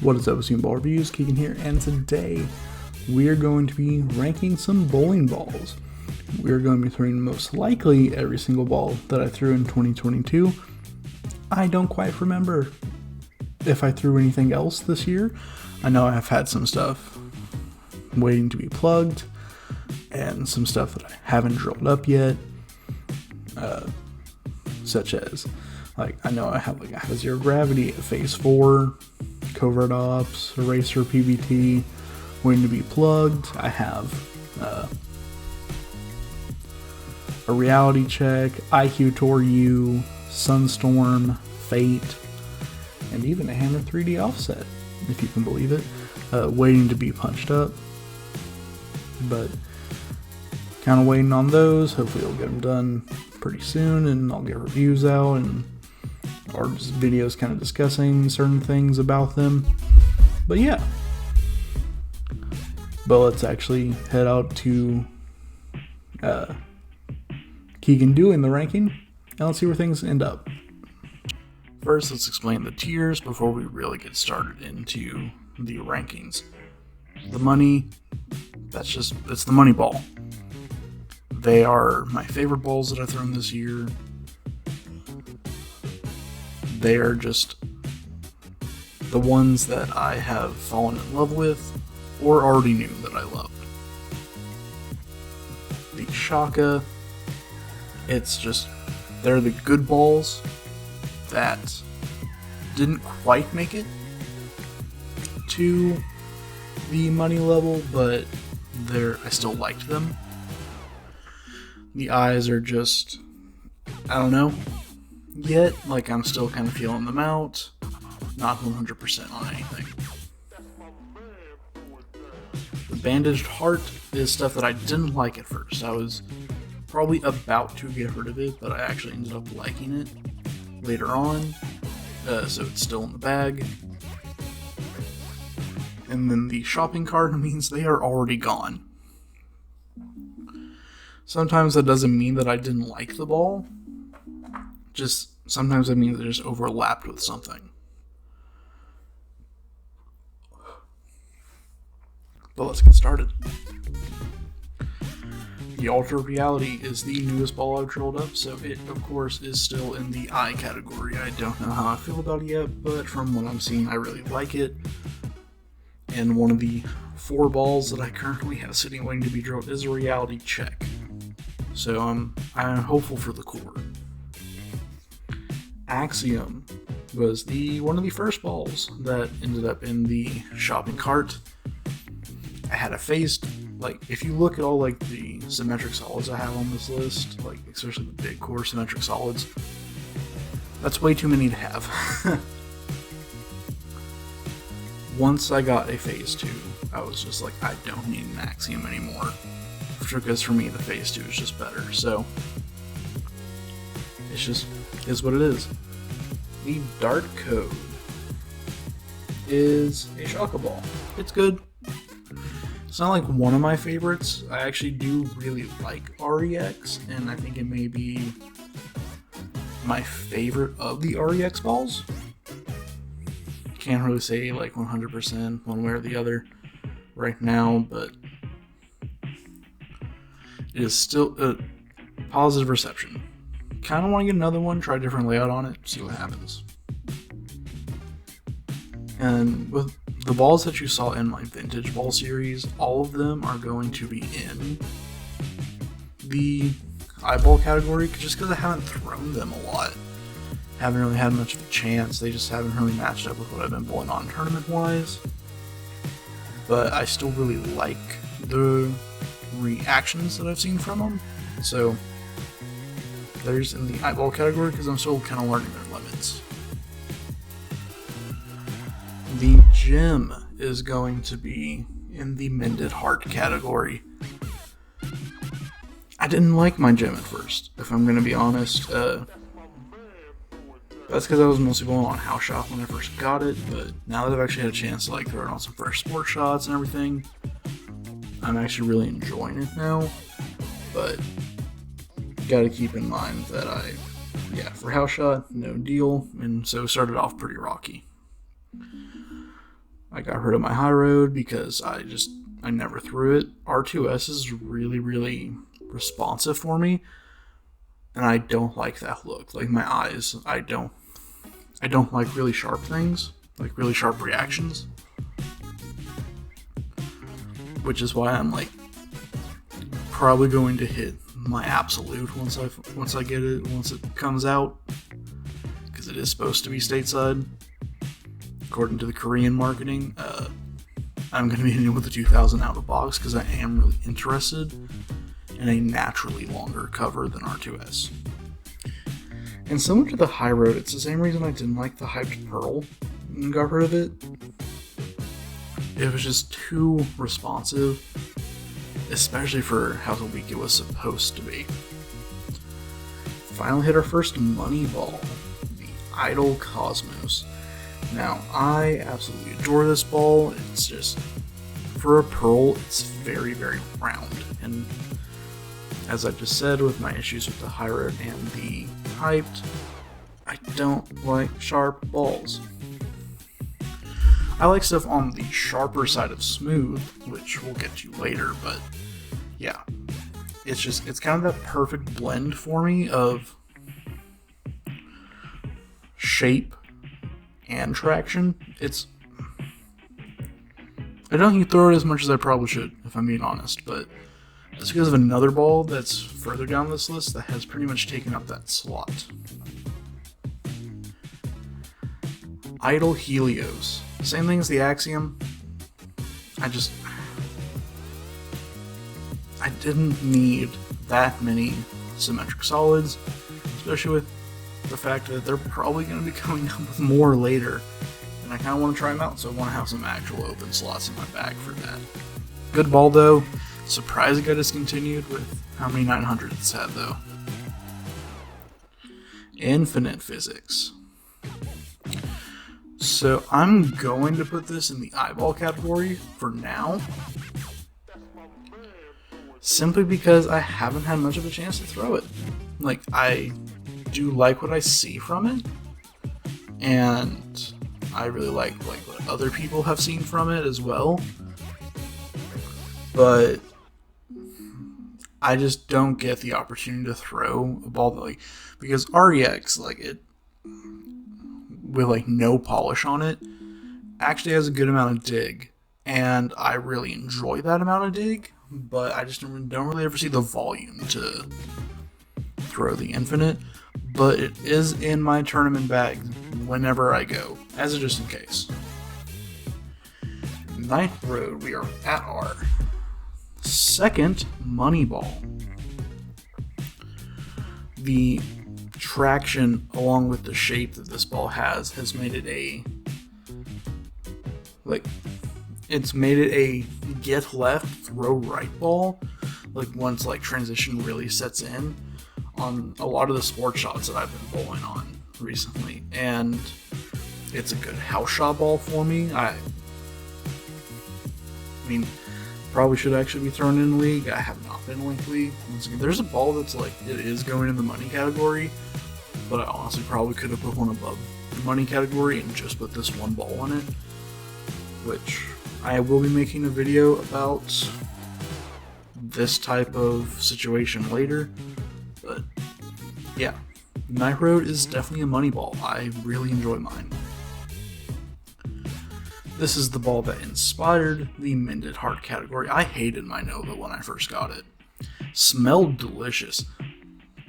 What is up, OSIMA Ball Reviews? Keegan here, and today we're going to be ranking some bowling balls. We're going to be throwing most likely every single ball that I threw in 2022. I don't quite remember if I threw anything else this year. I know I've had some stuff waiting to be plugged, and some stuff that I haven't drilled up yet, such as, I know I have a zero gravity, a phase 4, covert ops, eraser PBT, waiting to be plugged. I have a reality check, IQ Tour U, Sunstorm, Fate, and even a Hammer 3D offset, if you can believe it, waiting to be punched up. But kind of waiting on those. Hopefully I'll get them done pretty soon, and I'll get reviews out and or just videos kind of discussing certain things about them. But yeah. But let's actually head out to Keegan doing the ranking, and let's see where things end up. First, let's explain the tiers before we really get started into the rankings. The money, it's the money ball. They are my favorite balls that I've thrown this year. They are just the ones that I have fallen in love with or already knew that I loved. The Shaka, they're the good balls that didn't quite make it to the money level, but I still liked them. The eyes are just, I don't know yet, I'm still kind of feeling them out, not 100% on anything. The bandaged heart is stuff that I didn't like at first. I was probably about to get rid of it, but I actually ended up liking it later on, so it's still in the bag. And then the shopping cart means they are already gone. Sometimes that doesn't mean that I didn't like the ball. Just sometimes that means it just overlapped with something. But let's get started. The Ultra Reality is the newest ball I've drilled up, so it, of course, is still in the eye category. I don't know how I feel about it yet, but from what I'm seeing, I really like it. And one of the 4 balls that I currently have sitting waiting to be drilled is a reality check. So I'm hopeful for the core. Axiom was one of the first balls that ended up in the shopping cart. I had a phased, if you look at all the symmetric solids I have on this list, especially the big core symmetric solids, that's way too many to have. Once I got a phase 2, I was just I don't need an Axiom anymore. Because for me, the phase 2 is just better. So, is what it is. The Dart Code is a Shaka ball. It's good. It's not one of my favorites. I actually do really like REX, and I think it may be my favorite of the REX balls. Can't really say 100% one way or the other right now, but it is still a positive reception. Kind of want to get another one, try a different layout on it, see what happens. And with the balls that you saw in my vintage ball series, all of them are going to be in the eyeball category, just because I haven't thrown them a lot. Haven't really had much of a chance. They just haven't really matched up with what I've been bowling on tournament-wise. But I still really like the reactions that I've seen from them. So there's in the eyeball category because I'm still kind of learning their limits. The gem is going to be in the mended heart category. I didn't like my gem at first, if I'm going to be honest. That's because I was mostly going on house shop when I first got it, but now that I've actually had a chance to throw it on some fresh sport shots and everything, I'm actually really enjoying it now. But gotta keep in mind that I yeah, for house shot, no deal, and so started off pretty rocky. I got rid of my high road because I never threw it. R2S is really, really responsive for me, and I don't like that look. Like my eyes, I don't like really sharp things, like really sharp reactions. Which is why I'm like probably going to hit my absolute once I get it, once it comes out, because it is supposed to be stateside according to the Korean marketing. I'm going to be hitting it with the 2000 out of the box because I am really interested in a naturally longer cover than R2S. And similar to the high road, it's the same reason I didn't like the hyped pearl and got rid of it. It was just too responsive, especially for how weak it was supposed to be. Finally hit our first money ball, the Idol Cosmos. Now, I absolutely adore this ball. It's just, for a pearl, it's very, very round. And as I just said, with my issues with the high road and the hyped, I don't like sharp balls. I like stuff on the sharper side of smooth, which we'll get to later, but yeah. It's kind of that perfect blend for me of shape and traction. I don't think you throw it as much as I probably should, if I'm being honest, but it's because of another ball that's further down this list that has pretty much taken up that slot. Idol Helios. Same thing as the Axiom. I didn't need that many symmetric solids, especially with the fact that they're probably going to be coming up with more later, and I kind of want to try them out, so I want to have some actual open slots in my bag for that. Good ball though. Surprised it got discontinued with how many 900s it's had though. Infinite Physics. So I'm going to put this in the eyeball category for now, simply because I haven't had much of a chance to throw it. Like, I do like what I see from it, and I really like what other people have seen from it as well, but I just don't get the opportunity to throw a ball that, like, because REX, like, it with like no polish on it, actually has a good amount of dig, and I really enjoy that amount of dig, but I just don't really ever see the volume to throw the Infinite. But it is in my tournament bag whenever I go, as a just in case. Ninth Road, we are at our second money ball. The traction along with the shape that this ball has made it a get left, throw right ball, like once like transition really sets in on a lot of the sports shots that I've been bowling on recently, and it's a good house shot ball for me. I mean, probably should actually be thrown in the league. I have not been in Link League. Once again, there's a ball that's like, it is going in the money category, but I honestly probably could have put one above the money category and just put this one ball on it, which I will be making a video about this type of situation later. But yeah, Night Road is definitely a money ball. I really enjoy mine. This is the ball that inspired the Mended Heart category. I hated my Nova when I first got it. Smelled delicious.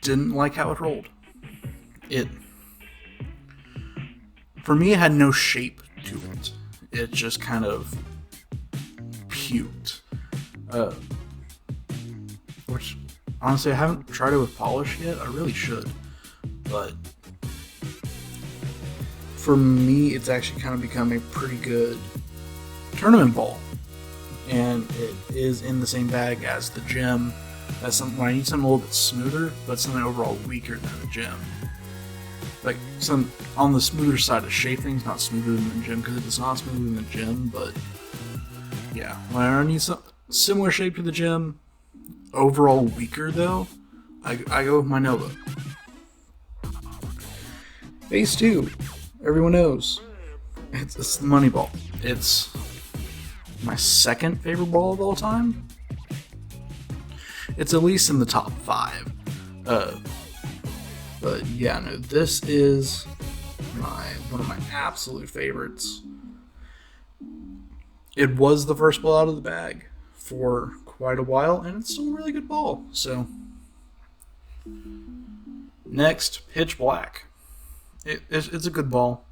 Didn't like how it rolled. For me, it had no shape to it. It just kind of puked. Which, honestly, I haven't tried it with polish yet. I really should. But for me, it's actually kind of become a pretty good tournament ball. And it is in the same bag as the gem. That's something I need something a little bit smoother, but something overall weaker than the gem. Like, some on the smoother side of shape things, not smoother than the gem, because it's not smoother than the gem, but yeah. When I need some similar shape to the gem, overall weaker though, I go with my Nova. Phase 2, everyone knows. It's the money ball. It's my second favorite ball of all time. It's at least in the top 5. But yeah, no, this is one of my absolute favorites. It was the first ball out of the bag for quite a while, and it's still a really good ball. So next, Pitch Black. It's a good ball.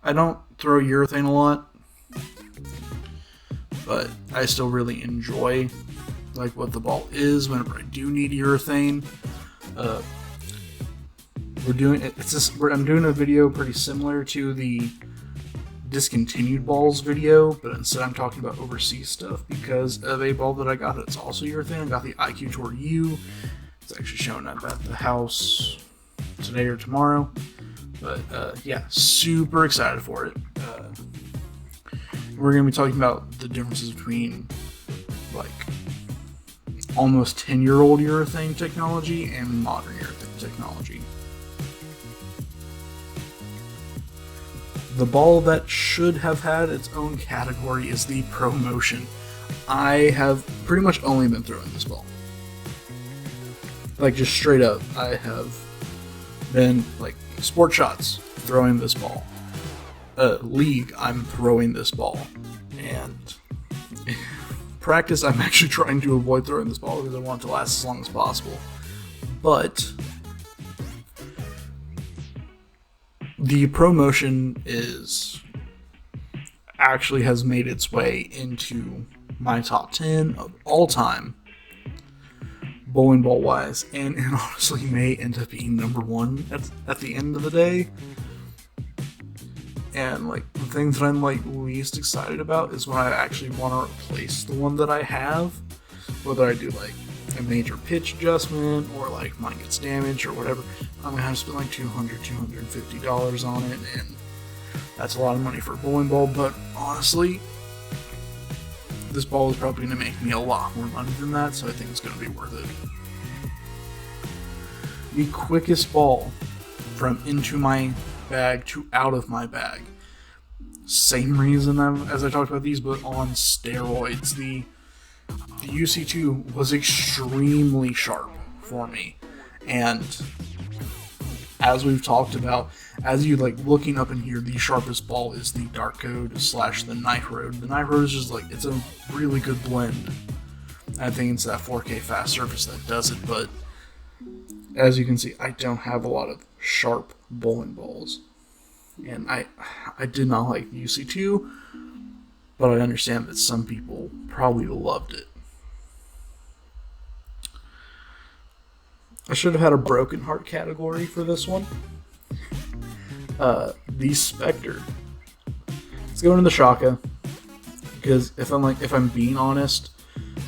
I don't throw urethane a lot, but I still really enjoy like what the ball is whenever I do need urethane. I'm doing a video pretty similar to the discontinued balls video, but instead I'm talking about overseas stuff because of a ball that I got that's also urethane. I got the IQ Tour U. It's actually showing up at the house today or tomorrow. But yeah, super excited for it. We're going to be talking about the differences between like almost 10-year-old urethane technology and modern urethane technology. The ball that should have had its own category is the Pro Motion. I have pretty much only been throwing this ball. Like, just straight up, I have been, like, sport shots, throwing this ball. League, I'm throwing this ball. And practice, I'm actually trying to avoid throwing this ball because I want it to last as long as possible. But the Pro Motion actually has made its way into my top 10 of all time, bowling ball wise, and it honestly may end up being number 1 at the end of the day. And like the things that I'm like least excited about is when I actually want to replace the one that I have, whether I do like a major pitch adjustment or like mine gets damaged or whatever. I'm gonna have to spend like $250 on it, and that's a lot of money for a bowling ball. But honestly, this ball is probably gonna make me a lot more money than that, so I think it's gonna be worth it. The quickest ball from into my bag to out of my bag. Same reason as I talked about these, but on steroids. The UC2 was extremely sharp for me, and as we've talked about, as you like looking up in here, the sharpest ball is the Dark Code / the Night Road. The Night Road is just like, it's a really good blend. I think it's that 4K fast surface that does it, but as you can see, I don't have a lot of sharp bowling balls, and I did not like the UC2, but I understand that some people probably loved it. I should have had a broken heart category for this one. The Spectre. Let's go into the Shaka, because if I'm being honest,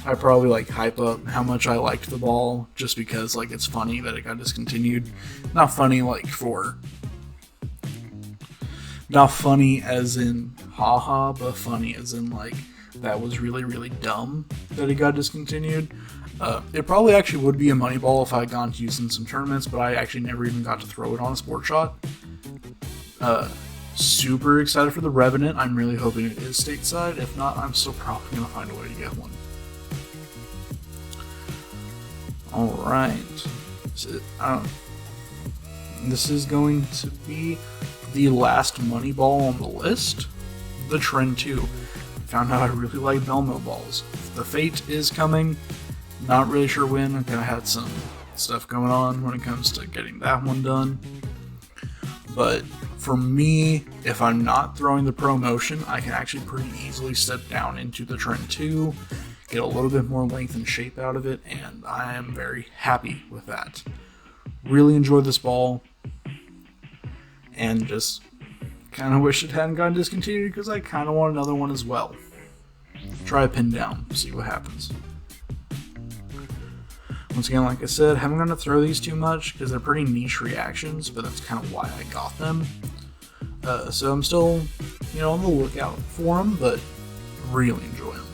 I probably like hype up how much I liked the ball just because like it's funny that it got discontinued. Not funny as in haha, but funny as in like that was really, really dumb that it got discontinued. It probably actually would be a money ball if I had gone to use in some tournaments, but I actually never even got to throw it on a sport shot. Super excited for the Revenant. I'm really hoping it is stateside. If not, I'm still probably going to find a way to get one. Alright. This is going to be the last money ball on the list. The Trend 2. Found out I really like Belmo balls. The Fate is coming. Not really sure when. I kind of had some stuff going on when it comes to getting that one done. But for me, if I'm not throwing the Pro Motion, I can actually pretty easily step down into the Trend 2, get a little bit more length and shape out of it, and I am very happy with that. Really enjoyed this ball, and just kind of wish it hadn't gotten discontinued because I kind of want another one as well. Try a pin down, see what happens. Once again, like I said, I haven't going to throw these too much because they're pretty niche reactions, but that's kind of why I got them. So I'm still, on the lookout for them, but really enjoy them.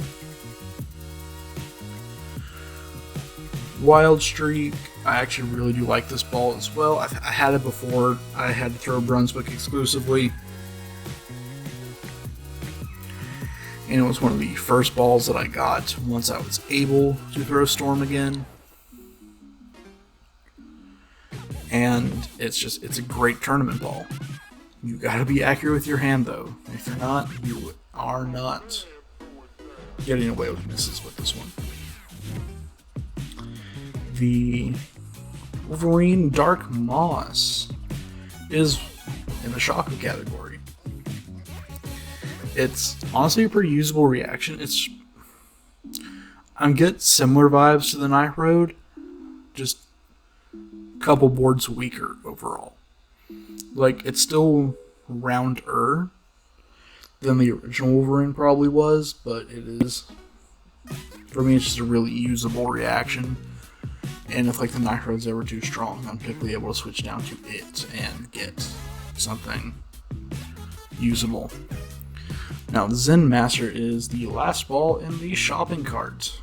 Wild Streak. I actually really do like this ball as well. I had it before. I had to throw Brunswick exclusively. And it was one of the first balls that I got once I was able to throw Storm again. And it's a great tournament ball. You gotta be accurate with your hand though. If you're not, you are not getting away with misses with this one. The Wolverine Dark Moss is in the Shockwave category. It's honestly a pretty usable reaction. I get similar vibes to the Night Road, just a couple boards weaker overall. Like, it's still rounder than the original Wolverine probably was, but it is, for me, it's just a really usable reaction. And if like the Night Road's ever too strong, I'm typically able to switch down to it and get something usable. Now, the Zen Master is the last ball in the shopping cart.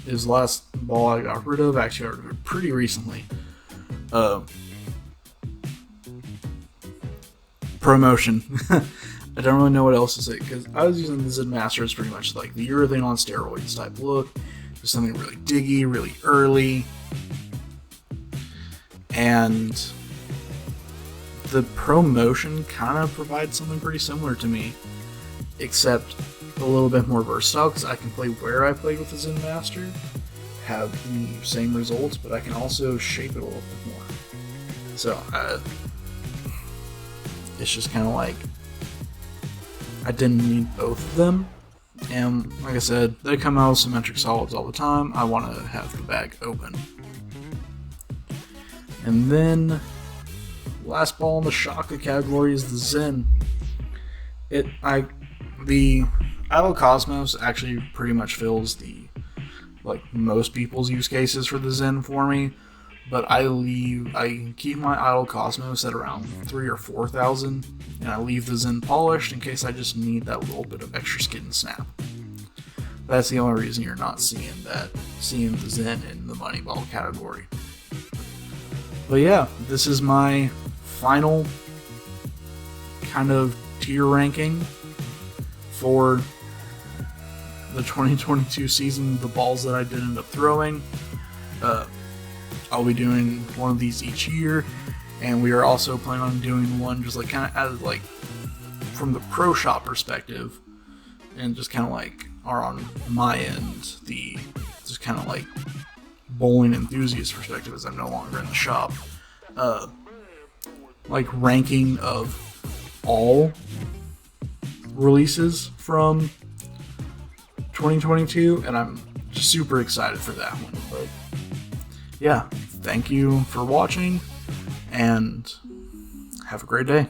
It is the last ball I got rid of. Actually, I got rid of it pretty recently. Promotion. I don't really know what else to say, because I was using the Zen Master as pretty much like the urethane on steroids type look. Just something really diggy, really early. And the promotion kind of provides something pretty similar to me, except a little bit more versatile, because I can play where I played with the Zen Master, have the same results, but I can also shape it a little bit more. So, it's just kind of like, I didn't need both of them, and like I said, they come out with symmetric solids all the time. I want to have the bag open. And then, last ball in the Shaka category is the Zen. The Idle Cosmos actually pretty much fills the, like, most people's use cases for the Zen for me, but I keep my Idle Cosmos at around 3,000 or 4,000, and I leave the Zen polished in case I just need that little bit of extra skid and snap. That's the only reason you're not seeing the Zen in the Moneyball category. But yeah, this is my final kind of tier ranking for the 2022 season, the balls that I did end up throwing. I'll be doing one of these each year, and we are also planning on doing one just like kind of as like from the pro shop perspective, and just kind of like are on my end, the just kind of like bowling enthusiast perspective, as I'm no longer in the shop. Like ranking of all releases from 2022, and I'm just super excited for that one. But yeah, thank you for watching, and have a great day.